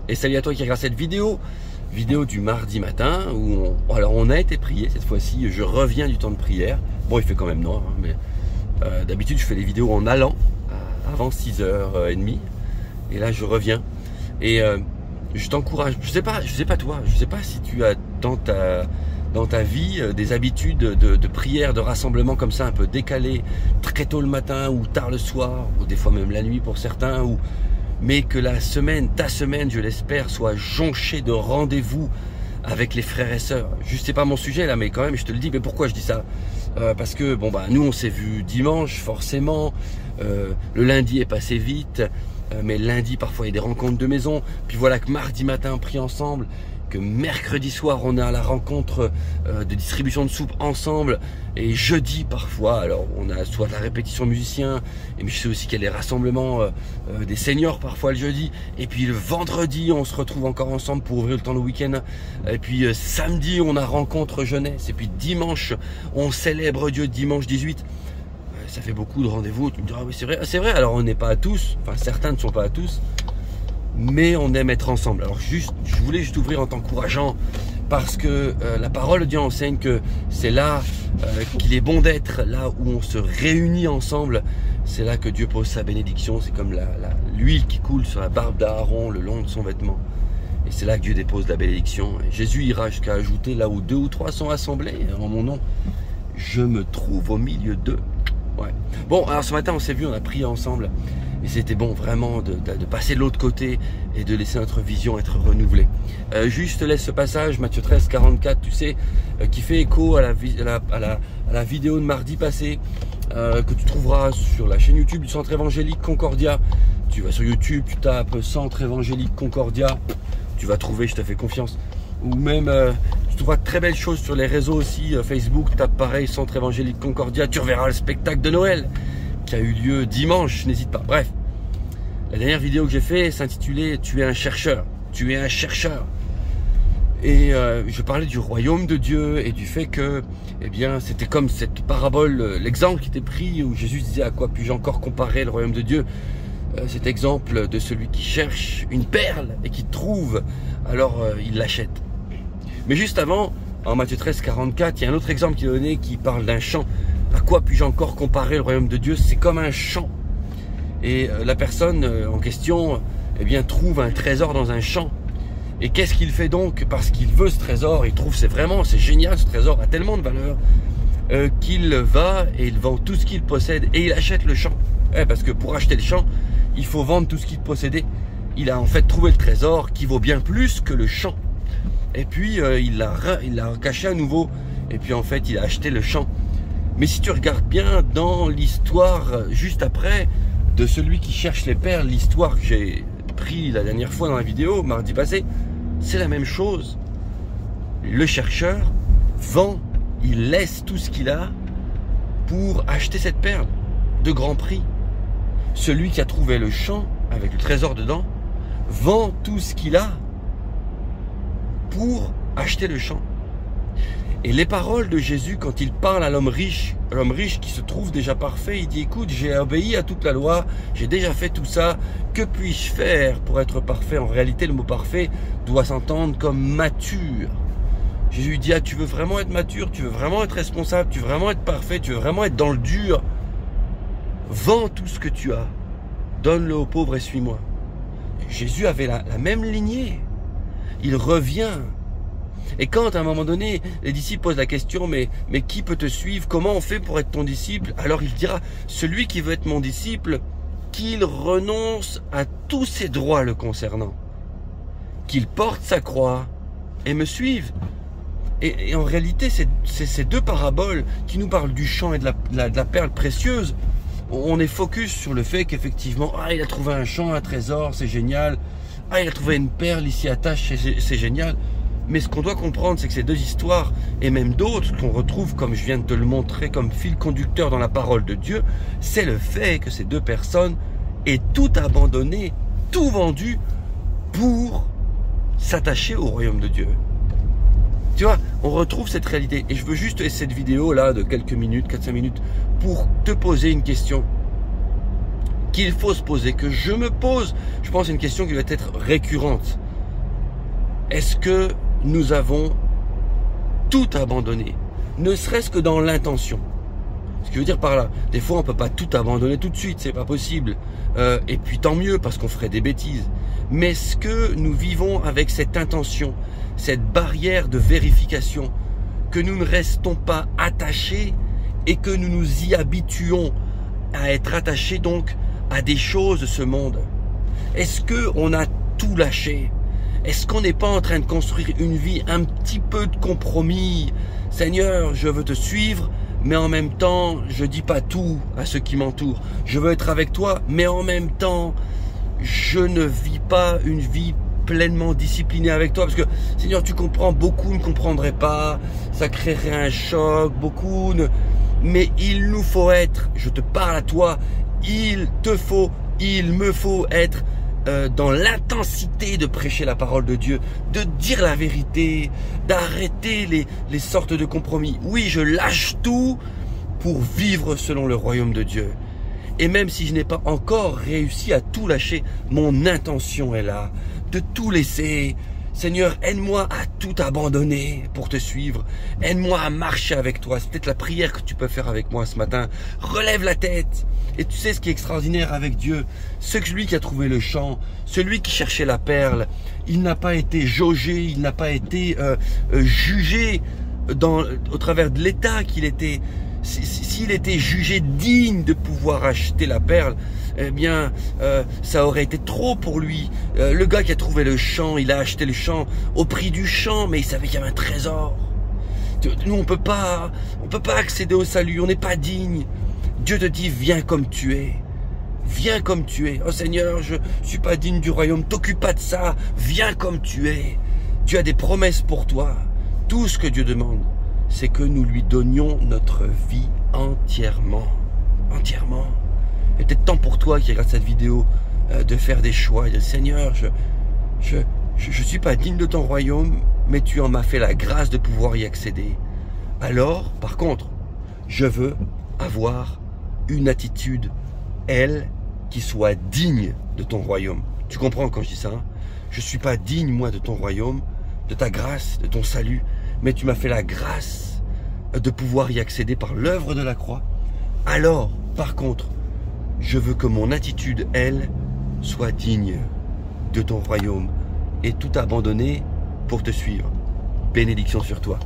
Et salut à toi qui regarde cette vidéo du mardi matin où on a été prié. Cette fois-ci, je reviens du temps de prière. Bon, il fait quand même noir, hein, mais d'habitude, je fais les vidéos en allant avant 6h30. Et là, je reviens. Et je t'encourage. Je sais pas toi. Je sais pas si tu as dans ta vie des habitudes de prière, de rassemblement comme ça, un peu décalé, très tôt le matin ou tard le soir, ou des fois même la nuit pour certains, mais que la semaine, ta semaine, je l'espère, soit jonchée de rendez-vous avec les frères et sœurs. Juste, c'est pas mon sujet là, mais quand même, je te le dis. Mais pourquoi je dis ça? Parce que bon nous on s'est vu dimanche, forcément. Le lundi est passé vite, mais lundi parfois il y a des rencontres de maison. Puis voilà que mardi matin on prie ensemble, que mercredi soir on est à la rencontre de distribution de soupe ensemble, et jeudi parfois, alors on a soit la répétition musicien, et je sais aussi qu'il y a les rassemblements des seniors parfois le jeudi, et puis le vendredi on se retrouve encore ensemble pour ouvrir le temps le week-end, et puis samedi on a rencontre jeunesse, et puis dimanche on célèbre Dieu, dimanche 18. Ça fait beaucoup de rendez-vous. Tu me diras, oui c'est vrai, alors on n'est pas à tous, enfin certains ne sont pas à tous, mais on aime être ensemble. Alors je voulais juste ouvrir en t'encourageant, parce que la parole de Dieu enseigne que c'est là qu'il est bon d'être, là où on se réunit ensemble, c'est là que Dieu pose sa bénédiction. C'est comme l'huile qui coule sur la barbe d'Aaron le long de son vêtement, et c'est là que Dieu dépose la bénédiction. Et Jésus ira jusqu'à ajouter, là où 2 ou 3 sont assemblés en mon nom, je me trouve au milieu d'eux. Ouais. Bon, alors ce matin on s'est vu, on a prié ensemble, et c'était bon vraiment de passer de l'autre côté et de laisser notre vision être renouvelée. Juste laisse ce passage, Matthieu 13, 44, tu sais, qui fait écho à la vidéo de mardi passé, que tu trouveras sur la chaîne YouTube du Centre Évangélique Concordia. Tu vas sur YouTube, tu tapes Centre Évangélique Concordia, tu vas trouver, je te fais confiance. Ou même, tu trouveras de très belles choses sur les réseaux aussi, Facebook, tape pareil, Centre Évangélique Concordia, tu reverras le spectacle de Noël qui a eu lieu dimanche, n'hésite pas. Bref, la dernière vidéo que j'ai fait s'intitulait « Tu es un chercheur ». Tu es un chercheur. Et je parlais du royaume de Dieu et du fait que, eh bien, c'était comme cette parabole, l'exemple qui était pris où Jésus disait « À quoi puis-je encore comparer le royaume de Dieu ?» Cet exemple de celui qui cherche une perle et qui trouve, alors il l'achète. Mais juste avant, en Matthieu 13, 44, il y a un autre exemple qui est donné qui parle d'un champ. À quoi puis-je encore comparer le royaume de Dieu? C'est comme un champ. Et la personne en question, eh bien, trouve un trésor dans un champ. Et qu'est-ce qu'il fait donc? Parce qu'il veut ce trésor, il trouve c'est génial, ce trésor a tellement de valeur qu'il va et il vend tout ce qu'il possède et il achète le champ. Parce que pour acheter le champ, il faut vendre tout ce qu'il possédait. Il a en fait trouvé le trésor qui vaut bien plus que le champ. Et puis il l'a caché à nouveau. Et puis en fait il a acheté le champ. Mais si tu regardes bien dans l'histoire juste après de celui qui cherche les perles, l'histoire que j'ai pris la dernière fois dans la vidéo, mardi passé, c'est la même chose. Le chercheur vend, il laisse tout ce qu'il a pour acheter cette perle de grand prix. Celui qui a trouvé le champ avec le trésor dedans vend tout ce qu'il a pour acheter le champ. Et les paroles de Jésus, quand il parle à l'homme riche qui se trouve déjà parfait, il dit, écoute, j'ai obéi à toute la loi, j'ai déjà fait tout ça, que puis-je faire pour être parfait? En réalité, le mot parfait doit s'entendre comme mature. Jésus dit, ah, tu veux vraiment être mature, tu veux vraiment être responsable, tu veux vraiment être parfait, tu veux vraiment être dans le dur, vends tout ce que tu as, donne-le aux pauvres et suis-moi. Jésus avait la même lignée. Il revient. Et quand à un moment donné, les disciples posent la question, mais qui peut te suivre? Comment on fait pour être ton disciple? Alors il dira, celui qui veut être mon disciple, qu'il renonce à tous ses droits le concernant, qu'il porte sa croix et me suive. Et en réalité, c'est ces deux paraboles qui nous parlent du champ et de la perle précieuse. On est focus sur le fait qu'effectivement, il a trouvé un champ, un trésor, c'est génial. Il a trouvé une perle, ici attache, c'est génial. Mais ce qu'on doit comprendre, c'est que ces deux histoires, et même d'autres qu'on retrouve, comme je viens de te le montrer, comme fil conducteur dans la parole de Dieu, c'est le fait que ces deux personnes aient tout abandonné, tout vendu pour s'attacher au royaume de Dieu. Tu vois, on retrouve cette réalité. Et je veux juste laisser cette vidéo là de quelques minutes, 4-5 minutes, pour te poser une question qu'il faut se poser, que je me pose. Je pense que c'est une question qui doit être récurrente Est-ce que nous avons tout abandonné, ne serait-ce que dans l'intention? Ce qui veut dire par là, des fois on peut pas tout abandonner tout de suite, c'est pas possible. Et puis tant mieux parce qu'on ferait des bêtises. Mais est-ce que nous vivons avec cette intention, cette barrière de vérification, que nous ne restons pas attachés et que nous nous y habituons à être attachés donc à des choses de ce monde? Est-ce qu'on a tout lâché? Est-ce qu'on n'est pas en train de construire une vie un petit peu de compromis? Seigneur, je veux te suivre, mais en même temps, je dis pas tout à ceux qui m'entourent. Je veux être avec toi, mais en même temps, je ne vis pas une vie pleinement disciplinée avec toi. Parce que, Seigneur, tu comprends, beaucoup ne comprendraient pas, ça créerait un choc, beaucoup ne... Mais il nous faut être, je te parle à toi, il me faut être dans l'intensité de prêcher la parole de Dieu, de dire la vérité, d'arrêter les sortes de compromis. Oui, je lâche tout pour vivre selon le royaume de Dieu. Et même si je n'ai pas encore réussi à tout lâcher, mon intention est là, de tout laisser. Seigneur, aide-moi à tout abandonner pour te suivre. Aide-moi à marcher avec toi. C'est peut-être la prière que tu peux faire avec moi ce matin. Relève la tête. Et tu sais ce qui est extraordinaire avec Dieu, celui qui a trouvé le champ, celui qui cherchait la perle, il n'a pas été jaugé, il n'a pas été jugé au travers de l'état qu'il était. S'il était jugé digne de pouvoir acheter la perle, eh bien, ça aurait été trop pour lui. Le gars qui a trouvé le champ, il a acheté le champ au prix du champ, mais il savait qu'il y avait un trésor. Nous, on peut pas accéder au salut, on n'est pas digne. Dieu te dit, viens comme tu es. Viens comme tu es. Oh Seigneur, je suis pas digne du royaume, t'occupe pas de ça. Viens comme tu es. Dieu a des promesses pour toi. Tout ce que Dieu demande, c'est que nous lui donnions notre vie entièrement. Entièrement. Il est peut-être temps pour toi qui regarde cette vidéo de faire des choix et de dire, Seigneur, je suis pas digne de ton royaume, mais tu en m'as fait la grâce de pouvoir y accéder. Alors, par contre, je veux avoir une attitude, elle, qui soit digne de ton royaume. Tu comprends quand je dis ça, hein? Je suis pas digne, moi, de ton royaume, de ta grâce, de ton salut, mais tu m'as fait la grâce de pouvoir y accéder par l'œuvre de la croix. Alors, par contre, je veux que mon attitude, elle, soit digne de ton royaume et tout abandonner pour te suivre. Bénédiction sur toi.